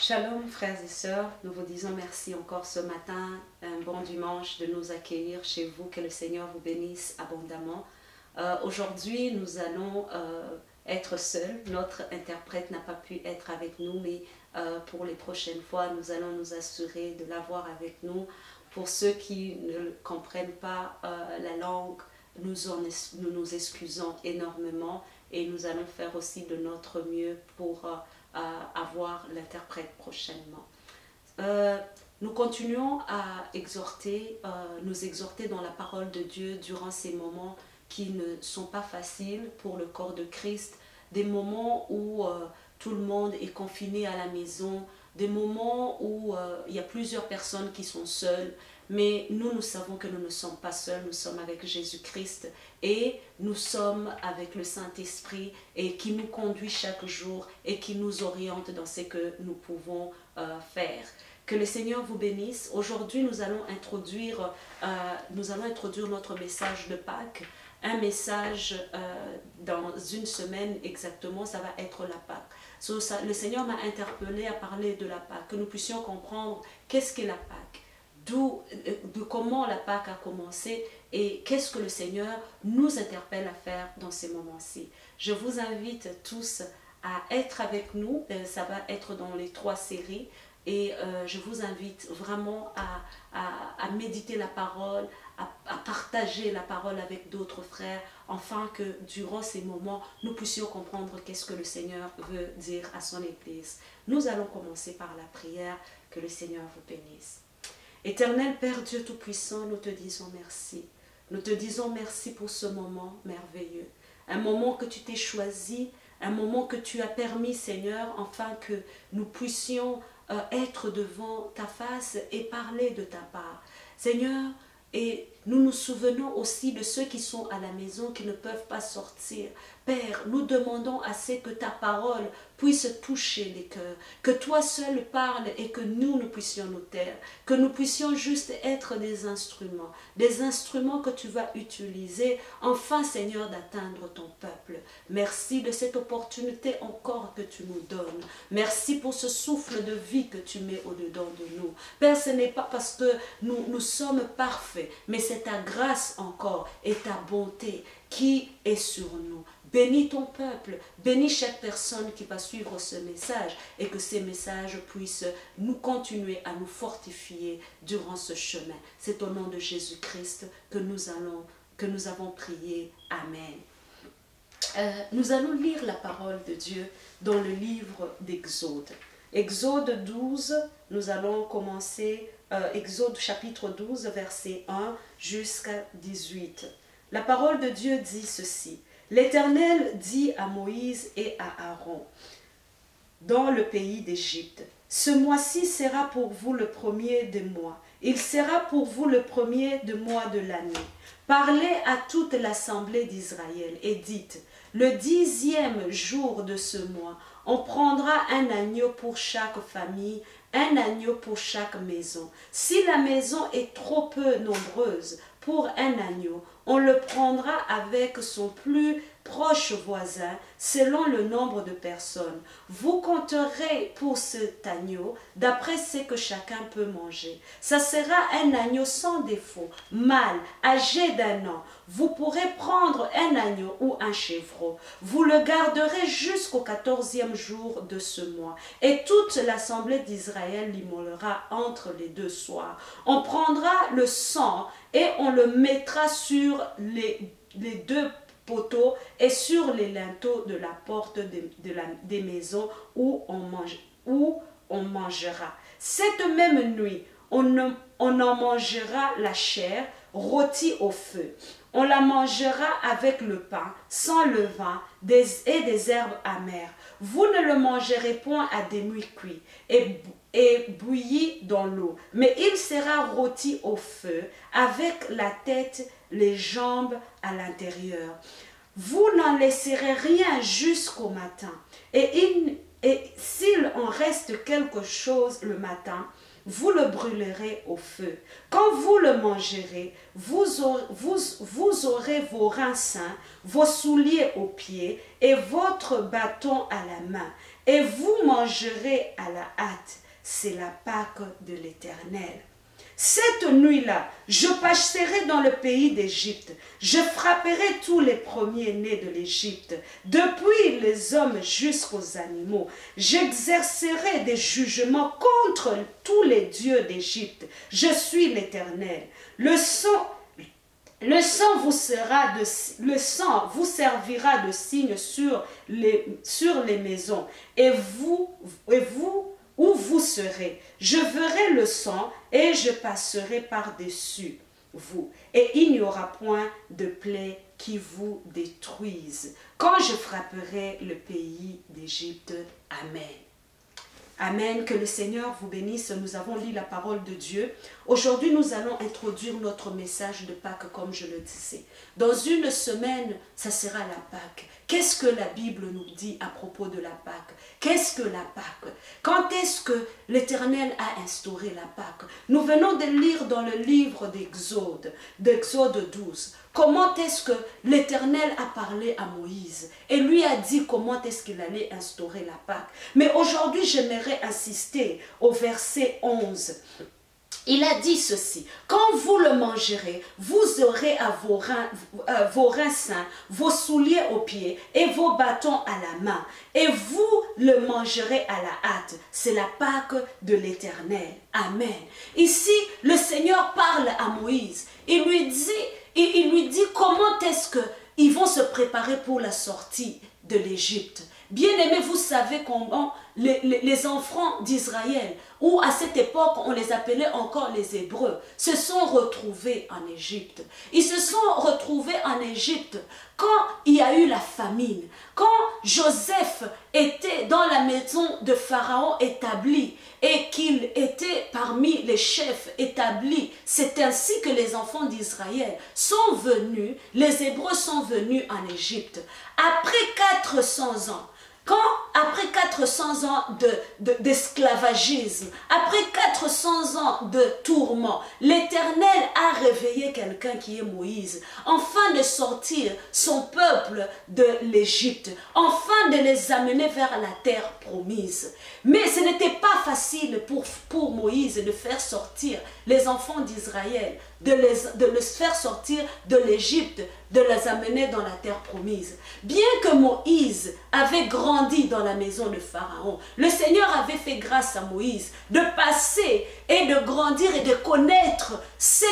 Shalom frères et sœurs, nous vous disons merci encore ce matin, un bon dimanche de nous accueillir chez vous, que le Seigneur vous bénisse abondamment. Aujourd'hui nous allons être seuls, notre interprète n'a pas pu être avec nous, mais pour les prochaines fois nous allons nous assurer de l'avoir avec nous. Pour ceux qui ne comprennent pas la langue, nous nous excusons énormément et nous allons faire aussi de notre mieux pour avoir l'interprète prochainement. Nous continuons à nous exhorter dans la parole de Dieu durant ces moments qui ne sont pas faciles pour le corps de Christ, des moments où tout le monde est confiné à la maison, des moments où il y a plusieurs personnes qui sont seules, mais nous savons que nous ne sommes pas seuls, nous sommes avec Jésus-Christ et nous sommes avec le Saint-Esprit et qui nous conduit chaque jour et qui nous oriente dans ce que nous pouvons faire. Que le Seigneur vous bénisse. Aujourd'hui, nous allons introduire notre message de Pâques. Un message dans une semaine exactement, ça va être la Pâques. Le Seigneur m'a interpellé à parler de la Pâques, que nous puissions comprendre qu'est-ce qu'est la Pâques, de comment la Pâques a commencé et qu'est-ce que le Seigneur nous interpelle à faire dans ces moments-ci. Je vous invite tous à être avec nous, ça va être dans les 3 séries. Et je vous invite vraiment à méditer la parole, à partager la parole avec d'autres frères, afin que durant ces moments, nous puissions comprendre qu'est-ce que le Seigneur veut dire à son Église. Nous allons commencer par la prière, que le Seigneur vous bénisse. Éternel Père Dieu Tout-Puissant, nous te disons merci. Nous te disons merci pour ce moment merveilleux. Un moment que tu t'es choisi, un moment que tu as permis, Seigneur, afin que nous puissions être devant ta face et parler de ta part. Seigneur, et nous nous souvenons aussi de ceux qui sont à la maison, qui ne peuvent pas sortir. Père, nous demandons à ce que ta parole puisse toucher les cœurs, que toi seul parles et que nous puissions nous taire, que nous puissions juste être des instruments que tu vas utiliser, enfin Seigneur, d'atteindre ton peuple. Merci de cette opportunité encore que tu nous donnes. Merci pour ce souffle de vie que tu mets au-dedans de nous. Père, ce n'est pas parce que nous sommes parfaits, mais c'est ta grâce encore et ta bonté qui est sur nous. Bénis ton peuple, bénis chaque personne qui va suivre ce message et que ces messages puissent nous continuer à nous fortifier durant ce chemin. C'est au nom de Jésus-Christ que nous avons prié. Amen. Nous allons lire la parole de Dieu dans le livre d'Exode. Exode 12, nous allons commencer Exode chapitre 12, verset 1 jusqu'à 18. La parole de Dieu dit ceci. L'Éternel dit à Moïse et à Aaron, dans le pays d'Égypte, « Ce mois-ci sera pour vous le premier des mois. Il sera pour vous le premier de mois de l'année. Parlez à toute l'assemblée d'Israël et dites, le 10e jour de ce mois, on prendra un agneau pour chaque famille, un agneau pour chaque maison. Si la maison est trop peu nombreuse pour un agneau, on le prendra avec son plus proche voisin selon le nombre de personnes. Vous compterez pour cet agneau d'après ce que chacun peut manger. Ça sera un agneau sans défaut, mâle, âgé d'1 an. Vous pourrez prendre un agneau ou un chevreau. Vous le garderez jusqu'au 14e jour de ce mois. Et toute l'assemblée d'Israël l'immolera entre les 2 soirs. On prendra le sang et on le mettra sur les 2 poteaux et sur les linteaux de la porte des maisons où on mangera. Cette même nuit, on en mangera la chair rôtie au feu. On la mangera avec le pain, sans levain et des herbes amères. Vous ne le mangerez point à demi cuit et bouilli dans l'eau, mais il sera rôti au feu avec la tête, les jambes à l'intérieur. Vous n'en laisserez rien jusqu'au matin, et et s'il en reste quelque chose le matin, vous le brûlerez au feu. Quand vous le mangerez, vous aurez vos reins sains, vos souliers aux pieds et votre bâton à la main. Et vous mangerez à la hâte. C'est la Pâque de l'Éternel. Cette nuit-là, je passerai dans le pays d'Égypte. Je frapperai tous les premiers-nés de l'Égypte, depuis les hommes jusqu'aux animaux. J'exercerai des jugements contre tous les dieux d'Égypte. Je suis l'Éternel. Le sang vous servira de signe sur les maisons, et vous où vous serez. Je verrai le sang et je passerai par-dessus vous. Et il n'y aura point de plaie qui vous détruise quand je frapperai le pays d'Égypte. Amen. Amen. Que le Seigneur vous bénisse. Nous avons lu la parole de Dieu. Aujourd'hui, nous allons introduire notre message de Pâques, comme je le disais. Dans une semaine, ça sera la Pâques. Qu'est-ce que la Bible nous dit à propos de la Pâque? Qu'est-ce que la Pâque? Quand est-ce que l'Éternel a instauré la Pâque? Nous venons de lire dans le livre d'Exode 12. Comment est-ce que l'Éternel a parlé à Moïse et lui a dit comment est-ce qu'il allait instaurer la Pâque. Mais aujourd'hui, j'aimerais insister au verset 11. Il a dit ceci: quand vous le mangerez, vous aurez à vos reins sains, vos souliers aux pieds et vos bâtons à la main. Et vous le mangerez à la hâte. C'est la Pâque de l'Éternel. Amen. Ici, le Seigneur parle à Moïse. Il lui dit comment est-ce qu'ils vont se préparer pour la sortie de l'Égypte. Bien-aimés, vous savez comment les enfants d'Israël, ou à cette époque on les appelait encore les Hébreux, se sont retrouvés en Égypte. Ils se sont retrouvés en Égypte quand il y a eu la famine, quand Joseph était dans la maison de Pharaon établi et qu'il était parmi les chefs établis. C'est ainsi que les enfants d'Israël sont venus, les Hébreux sont venus en Égypte. Après 400 ans, après 400 ans d'esclavagisme, après 400 ans de tourment, l'Éternel a réveillé quelqu'un qui est Moïse, afin de sortir son peuple de l'Égypte, afin de les amener vers la terre promise. Mais ce n'était pas facile pour Moïse de faire sortir les enfants d'Israël, de les faire sortir de l'Égypte, de les amener dans la terre promise. Bien que Moïse avait grandi dans la maison de Pharaon, le Seigneur avait fait grâce à Moïse de passer et de grandir et de connaître ce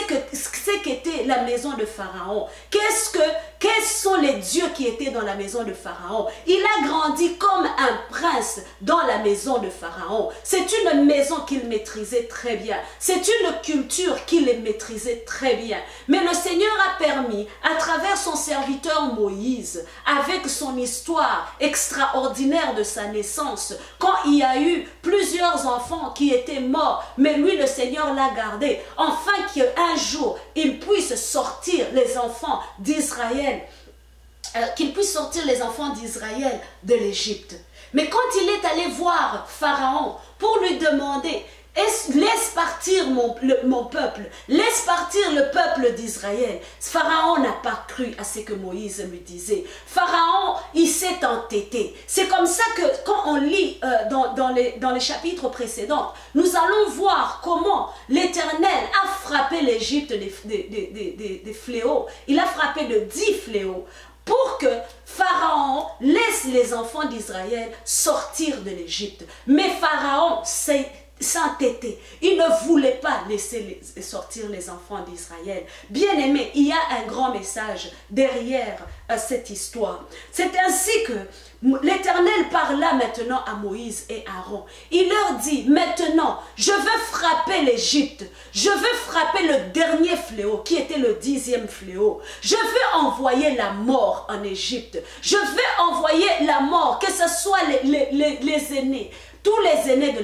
qu'était la maison de Pharaon. Quels sont les dieux qui étaient dans la maison de Pharaon? Il a grandi comme un prince dans la maison de Pharaon. C'est une maison qu'il maîtrisait très bien. C'est une culture qu'il maîtrisait très bien. Mais le Seigneur a permis, à travers son serviteur Moïse, avec son histoire extraordinaire de sa naissance, quand il y a eu plusieurs enfants qui étaient morts, mais lui, le Seigneur l'a gardé, afin qu'un jour, il puisse sortir les enfants d'Israël, de l'Égypte. Mais quand il est allé voir Pharaon pour lui demander: laisse partir mon peuple, laisse partir le peuple d'Israël. Pharaon n'a pas cru à ce que Moïse lui disait. Pharaon, il s'est entêté. C'est comme ça que quand on lit dans les chapitres précédents, nous allons voir comment l'Éternel a frappé l'Égypte des fléaux. Il a frappé de 10 fléaux pour que Pharaon laisse les enfants d'Israël sortir de l'Égypte. Mais Pharaon s'entêtait. Il ne voulait pas laisser sortir les enfants d'Israël. Bien aimé, il y a un grand message derrière cette histoire. C'est ainsi que l'Éternel parla maintenant à Moïse et Aaron. Il leur dit: maintenant, je veux frapper l'Égypte. Je veux frapper le dernier fléau, qui était le 10e fléau. Je veux envoyer la mort en Égypte. Je veux envoyer la mort, que ce soit les aînés, tous les aînés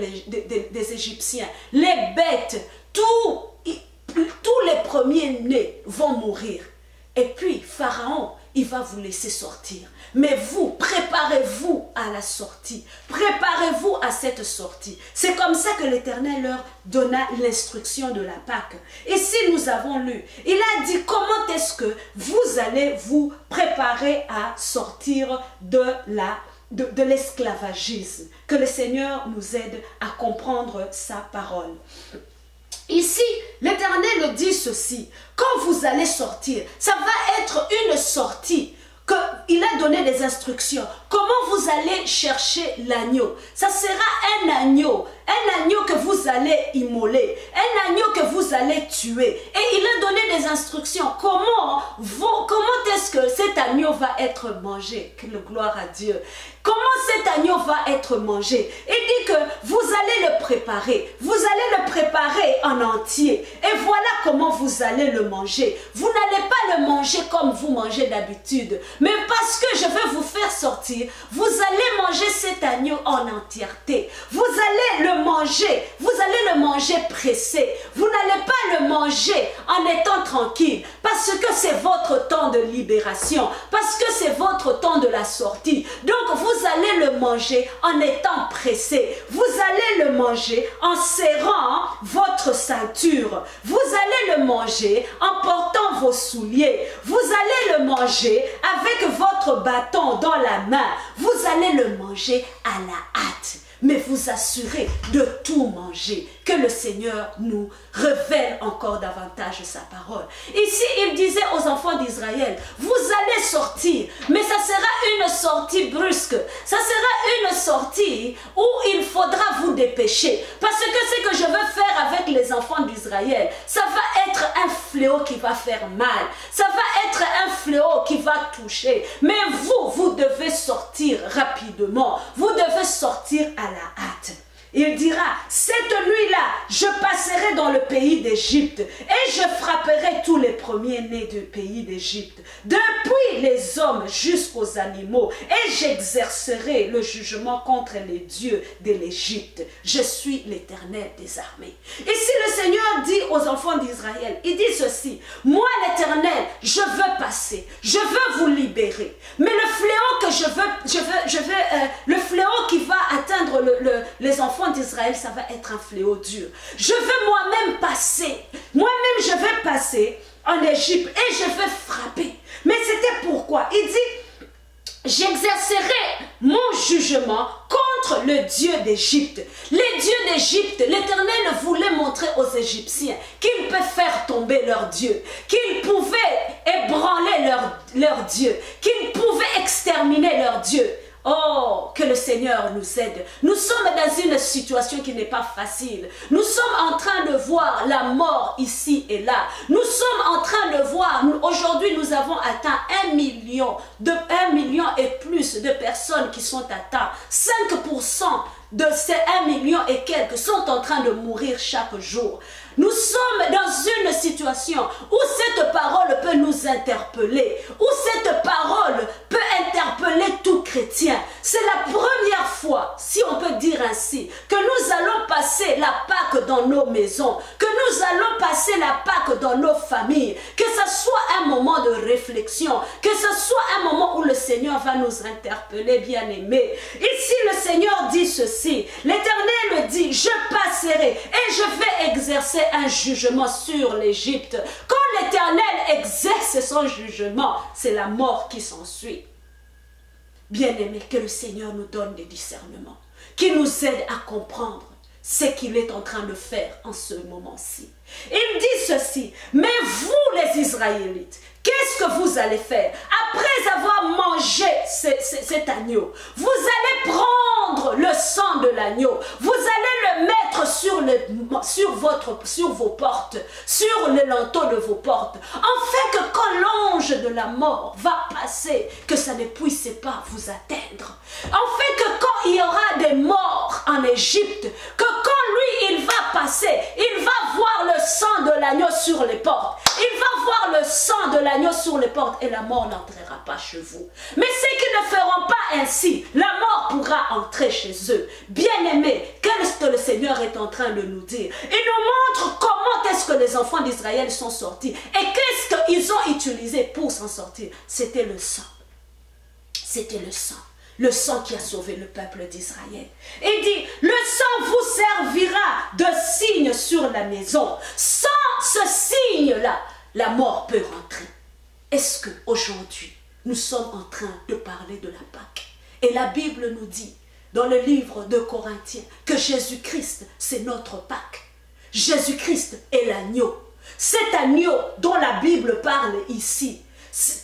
des Égyptiens, les bêtes, tous les premiers-nés vont mourir. Et puis Pharaon, il va vous laisser sortir. Mais vous, préparez-vous à la sortie. Préparez-vous à cette sortie. C'est comme ça que l'Éternel leur donna l'instruction de la Pâque. Ici, nous avons lu. Il a dit comment est-ce que vous allez vous préparer à sortir de l'esclavagisme. Que le Seigneur nous aide à comprendre sa parole. Ici, l'Éternel dit ceci. Quand vous allez sortir, ça va être une sortie. Il a donné des instructions. Comment vous allez chercher l'agneau? Ça sera un agneau que vous allez immoler, un agneau que vous allez tuer. Et il a donné des instructions. Comment est-ce que cet agneau va être mangé? Que gloire à Dieu. Comment cet agneau va être mangé? Il dit que vous allez le préparer. Vous allez le préparer en entier. Et voilà comment vous allez le manger. Vous n'allez pas le manger comme vous mangez d'habitude. Mais parce que je veux vous faire sortir, vous allez manger cet agneau en entièreté. Vous allez le manger pressé. Vous n'allez pas le manger en étant tranquille. Parce que c'est votre temps de libération. Parce que c'est votre temps de la sortie. Donc vous allez le manger en étant pressé. Vous allez le manger en serrant votre ceinture. Vous allez le manger en portant vos souliers. Vous allez le manger avec votre bâton dans la main. Vous allez le manger à la hâte. Mais vous assurez de tout manger. Que le Seigneur nous révèle encore davantage sa parole. Ici, il disait aux enfants d'Israël, vous allez sortir, mais ça sera une sortie brusque. Ça sera une sortie où il faudra vous dépêcher. Parce que ce que je veux faire avec les enfants d'Israël, ça va être un fléau qui va faire mal. Ça va être un fléau qui va toucher. Mais vous devez sortir rapidement. Vous devez sortir à la hâte. Il dira, cette nuit-là, je passerai dans le pays d'Égypte et je frapperai tous les premiers-nés du pays d'Égypte, depuis les hommes jusqu'aux animaux, et j'exercerai le jugement contre les dieux de l'Égypte. Je suis l'Éternel des armées. Ici, le Seigneur dit aux enfants d'Israël, il dit ceci, moi l'Éternel, je veux passer, je veux vous libérer, mais le fléau que le fléau qui va atteindre les enfants d'Israël, ça va être un fléau dur. Je veux moi-même passer. Moi-même, je vais passer en Égypte et je vais frapper. Mais c'était pourquoi? Il dit, j'exercerai mon jugement contre le Dieu d'Égypte. Les dieux d'Égypte, l'Éternel voulait montrer aux Égyptiens qu'il peut faire tomber leur Dieu, qu'il pouvait ébranler leur Dieu, qu'il pouvait exterminer leur Dieu. Oh, que le Seigneur nous aide. Nous sommes dans une situation qui n'est pas facile. Nous sommes en train de voir la mort ici et là. Nous sommes en train de voir, aujourd'hui nous avons atteint 1 million et plus de personnes qui sont atteintes. 5% de ces 1 million et quelques sont en train de mourir chaque jour. Nous sommes dans une situation où cette parole peut nous interpeller, où cette parole peut interpeller tout chrétien. C'est la première fois, si on peut dire ainsi, que nous allons passer la Pâque dans nos maisons, que nous allons passer la Pâque dans nos familles, que ce soit un moment de réflexion, que ce soit un moment où le Seigneur va nous interpeller, bien-aimés. Ici, le Seigneur dit ceci, l'Éternel dit, je passerai et je vais exercer un jugement sur l'Égypte. Quand l'Éternel exerce son jugement, c'est la mort qui s'ensuit. Bien-aimés, que le Seigneur nous donne des discernements, qu'il nous aide à comprendre ce qu'il est en train de faire en ce moment-ci. Il dit ceci, mais vous les Israélites, qu'est-ce que vous allez faire? Après avoir mangé cet agneau, vous allez prendre le sang de l'agneau, vous allez le mettre sur vos portes, sur le linteau de vos portes, afin que quand l'ange de la mort va passer, que ça ne puisse pas vous atteindre. Afin que quand il y aura des morts en Égypte, que quand lui il va passer, il va voir le sang de l'agneau l'agneau sur les portes. Il va voir le sang de l'agneau sur les portes et la mort n'entrera pas chez vous. Mais ceux qui ne feront pas ainsi, la mort pourra entrer chez eux. Bien-aimés, qu'est-ce que le Seigneur est en train de nous dire? Il nous montre comment est-ce que les enfants d'Israël sont sortis et qu'est-ce qu'ils ont utilisé pour s'en sortir. C'était le sang. C'était le sang. Le sang qui a sauvé le peuple d'Israël. Il dit, le sang vous servira de signe sur la maison. Sans ce signe-là, la mort peut rentrer. Est-ce qu'aujourd'hui, nous sommes en train de parler de la Pâque? Et la Bible nous dit, dans le livre de Corinthiens, que Jésus-Christ, c'est notre Pâque. Jésus-Christ est l'agneau. Cet agneau dont la Bible parle ici,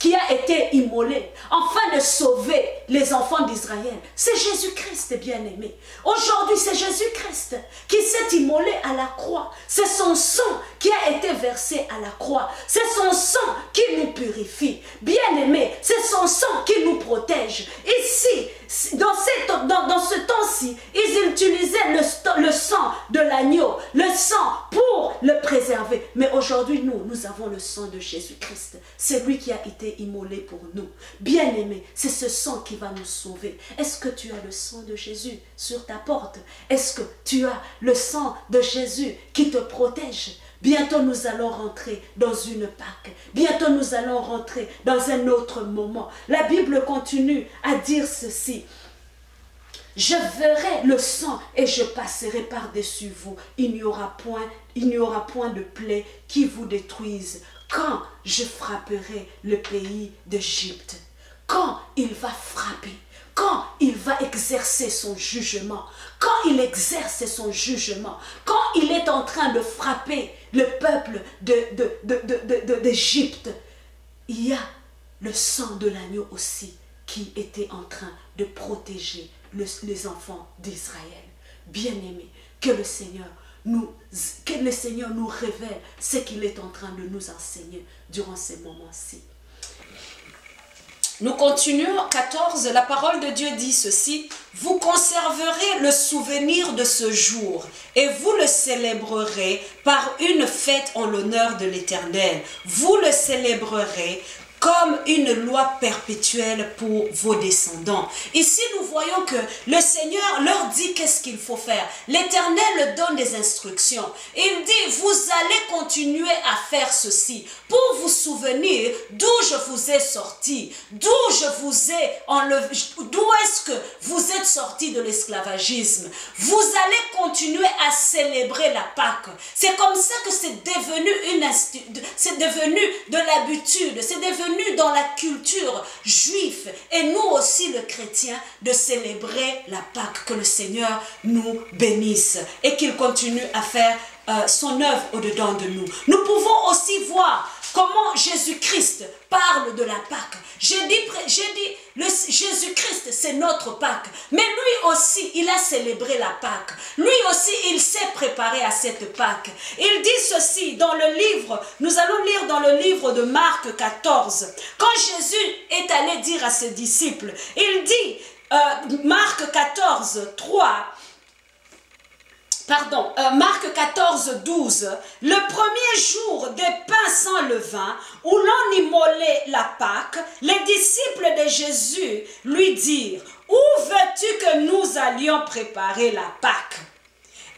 qui a été immolé, afin de sauver les enfants d'Israël. C'est Jésus-Christ, bien-aimé. Aujourd'hui, c'est Jésus-Christ qui s'est immolé à la croix. C'est son sang qui a été versé à la croix. C'est son sang qui nous purifie. Bien-aimé, c'est son sang qui nous protège. Ici, dans ce temps-ci, ils utilisaient le sang de l'agneau, le sang pour le préserver. Mais aujourd'hui, nous avons le sang de Jésus-Christ. C'est lui qui a été immolé pour nous. Bien-aimé, c'est ce sang qui va nous sauver. Est-ce que tu as le sang de Jésus sur ta porte? Est-ce que tu as le sang de Jésus qui te protège? Bientôt nous allons rentrer dans une Pâque. Bientôt nous allons rentrer dans un autre moment. La Bible continue à dire ceci. Je verrai le sang et je passerai par-dessus vous. Il n'y aura point de plaie qui vous détruise. Quand je frapperai le pays d'Égypte, quand il va frapper, quand il va exercer son jugement, quand il exerce son jugement, quand il est en train de frapper le peuple d'Égypte, il y a le sang de l'agneau aussi qui était en train de protéger les enfants d'Israël. Bien-aimés, que le Seigneur nous révèle ce qu'il est en train de nous enseigner durant ces moments-ci. Nous continuons, 14, la parole de Dieu dit ceci, « Vous conserverez le souvenir de ce jour et vous le célébrerez par une fête en l'honneur de l'Éternel. Vous le célébrerez comme une loi perpétuelle pour vos descendants. » Ici, nous voyons que le Seigneur leur dit qu'est-ce qu'il faut faire. L'Éternel leur donne des instructions. Il dit, vous allez continuer à faire ceci pour vous souvenir d'où je vous ai sorti, d'où je vous ai enlevé, d'où est-ce que vous êtes sortis de l'esclavagisme. Vous allez continuer à célébrer la Pâque. C'est comme ça que c'est devenu de l'habitude, c'est devenu dans la culture juive et nous aussi le chrétien de célébrer la Pâque. Que le Seigneur nous bénisse et qu'il continue à faire son œuvre au-dedans de nous. Nous pouvons aussi voir comment Jésus-Christ parle de la Pâque. J'ai dit Jésus-Christ, c'est notre Pâque. Mais lui aussi, il a célébré la Pâque. Lui aussi, il s'est préparé à cette Pâque. Il dit ceci dans le livre, nous allons lire dans le livre de Marc 14. Quand Jésus est allé dire à ses disciples, il dit, Marc 14, 3, Marc 14, 12, le premier jour des pains sans levain, où l'on immolait la Pâque, les disciples de Jésus lui dirent, où veux-tu que nous allions préparer la Pâque?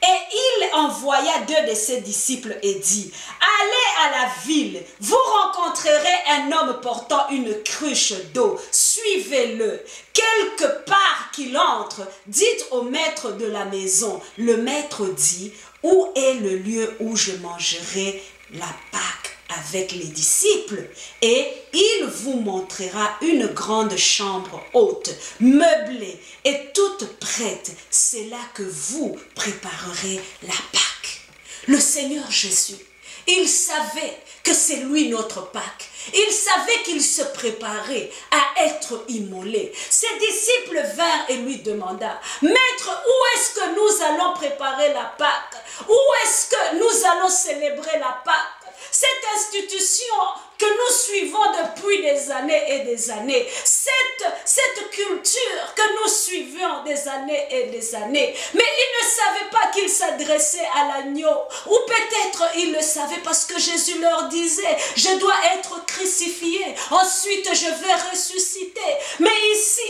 Et il envoya 2 de ses disciples et dit, allez à la ville, vous rencontrerez un homme portant une cruche d'eau, suivez-le. Quelque part qu'il entre, dites au maître de la maison. Le maître dit, où est le lieu où je mangerai la Pâque avec les disciples? Et il vous montrera une grande chambre haute, meublée et toute prête. C'est là que vous préparerez la Pâque. Le Seigneur Jésus, il savait que c'est lui notre Pâque. Il savait qu'il se préparait à être immolé. Ses disciples vinrent et lui demandèrent, « Maître, où est-ce que nous allons préparer la Pâque? Où est-ce que nous allons célébrer la Pâque? » Cette institution que nous suivons depuis des années et des années, cette culture que nous suivions des années et des années, mais il ne savait pas qu'il s'adressaient à l'agneau. Ou peut-être ils le savaient parce que Jésus leur disait, je dois être crucifié, ensuite je vais ressusciter. Mais ici,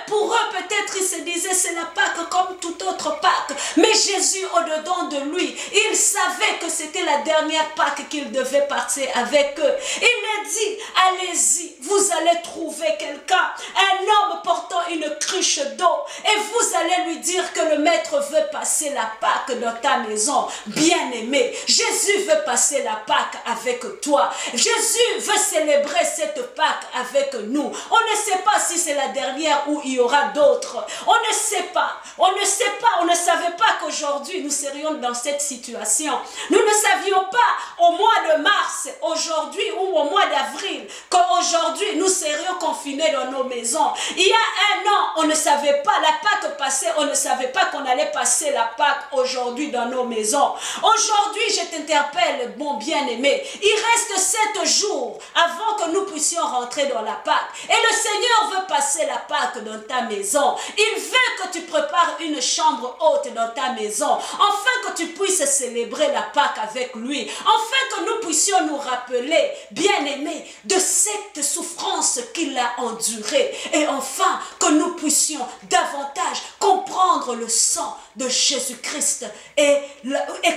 pour eux, peut-être ils se disaient, c'est la Pâque comme toute autre Pâque. Mais Jésus, au-dedans de lui, il savait que c'était la dernière Pâque qu'il devait passer avec eux. Il leur dit, allez-y, vous allez trouver quelqu'un, un homme portant une cruche d'eau, et vous allez lui dire que le maître veut passer la Pâque dans ta maison. Bien-aimé, Jésus veut passer la Pâque avec toi. Jésus veut célébrer cette Pâque avec nous. On ne sait pas si c'est la dernière ou il y aura d'autres. On ne sait pas. On ne sait pas. On ne savait pas qu'aujourd'hui nous serions dans cette situation. Nous ne savions pas au mois de mars, aujourd'hui ou au mois d'avril, qu'aujourd'hui nous serions confinés dans nos maisons. Il y a un an, on ne savait pas la Pâque passée, on ne savait pas qu'on allait passer la Pâque aujourd'hui dans nos maisons. Aujourd'hui, je t'interpelle, mon bien-aimé, il reste 7 jours avant que nous puissions rentrer dans la Pâque. Et le Seigneur veut passer la Pâque dans ta maison. Il veut que tu prépares une chambre haute dans ta maison, afin que tu puisses célébrer la Pâque avec lui, afin que nous puissions nous rappeler, bien-aimés, de cette souffrance qu'il a endurée, et enfin que nous puissions davantage comprendre le sang de Jésus-Christ et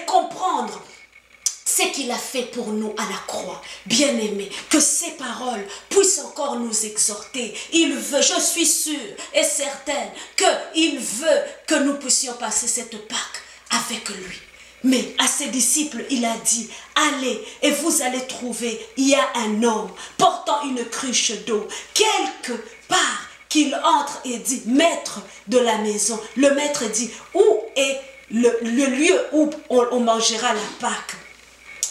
comprendre ce qu'il a fait pour nous à la croix. Bien-aimés, que ces paroles puissent encore nous exhorter. Il veut, je suis sûre et certaine qu'il veut que nous puissions passer cette Pâque avec lui. Mais à ses disciples, il a dit, allez et vous allez trouver, il y a un homme portant une cruche d'eau, quelque part qu'il entre et dit, maître de la maison. Le maître dit, où est le lieu où on mangera la Pâque?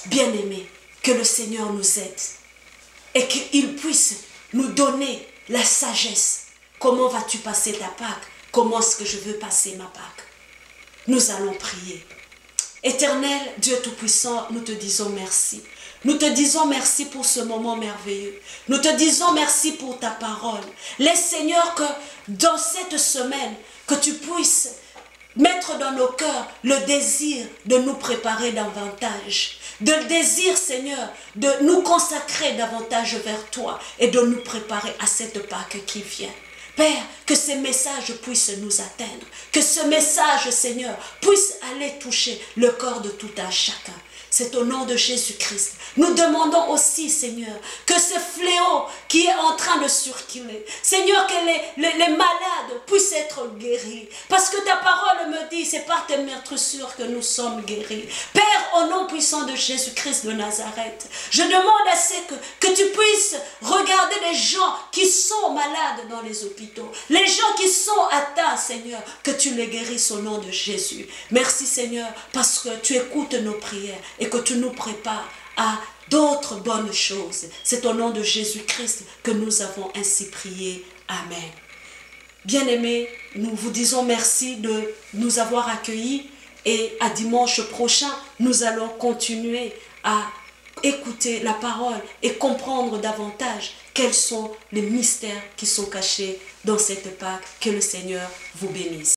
Bien-aimés, que le Seigneur nous aide et qu'il puisse nous donner la sagesse. Comment vas-tu passer ta Pâque? Comment est-ce que je veux passer ma Pâque? Nous allons prier. Éternel, Dieu Tout-Puissant, nous te disons merci. Nous te disons merci pour ce moment merveilleux. Nous te disons merci pour ta parole. Laisse, Seigneur, que dans cette semaine, que tu puisses mettre dans nos cœurs le désir de nous préparer davantage. Le désir, Seigneur, de nous consacrer davantage vers toi et de nous préparer à cette Pâque qui vient. Père, que ces messages puissent nous atteindre. Que ce message, Seigneur, puisse aller toucher le corps de tout un chacun. C'est au nom de Jésus-Christ. Nous demandons aussi, Seigneur, que ce fléau qui est en train de circuler, Seigneur, que les malades puissent être guéris. Parce que ta parole me dit, c'est par tes meurtrissures que nous sommes guéris. Père, au nom puissant de Jésus-Christ de Nazareth, je demande à ce que tu puisses regarder les gens qui sont malades dans les hôpitaux, les gens qui sont atteints, Seigneur, que tu les guérisses au nom de Jésus. Merci, Seigneur, parce que tu écoutes nos prières et que tu nous prépares à d'autres bonnes choses. C'est au nom de Jésus-Christ que nous avons ainsi prié. Amen. Bien-aimés, nous vous disons merci de nous avoir accueillis et à dimanche prochain, nous allons continuer à écouter la parole et comprendre davantage quels sont les mystères qui sont cachés dans cette Pâque. Que le Seigneur vous bénisse.